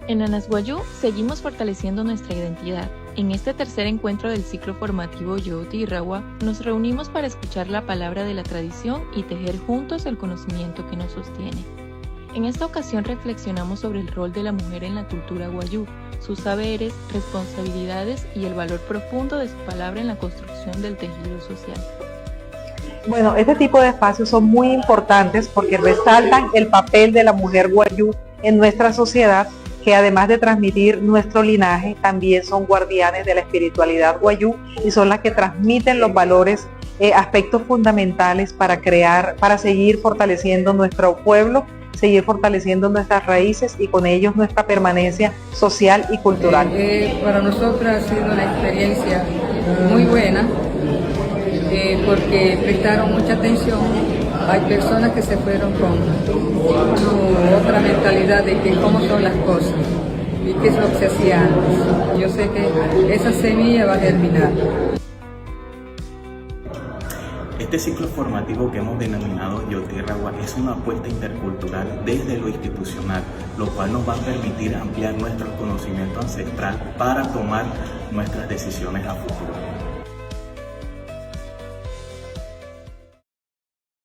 En Anasguayú seguimos fortaleciendo nuestra identidad. En este tercer encuentro del ciclo formativo Yoti y Rawa, nos reunimos para escuchar la palabra de la tradición y tejer juntos el conocimiento que nos sostiene. En esta ocasión reflexionamos sobre el rol de la mujer en la cultura guayú, sus saberes, responsabilidades y el valor profundo de su palabra en la construcción del tejido social. Bueno, este tipo de espacios son muy importantes porque resaltan el papel de la mujer guayú en nuestra sociedad, que además de transmitir nuestro linaje, también son guardianes de la espiritualidad guayú y son las que transmiten los valores, aspectos fundamentales para seguir fortaleciendo nuestro pueblo, seguir fortaleciendo nuestras raíces y con ellos nuestra permanencia social y cultural. Para nosotros ha sido una experiencia muy buena porque prestaron mucha atención. Hay personas que se fueron con otra mentalidad de que cómo son las cosas y qué es lo que se hacía antes. Yo sé que esa semilla va a germinar. Este ciclo formativo que hemos denominado Yoti y Rawa es una apuesta intercultural desde lo institucional, lo cual nos va a permitir ampliar nuestro conocimiento ancestral para tomar nuestras decisiones a futuro.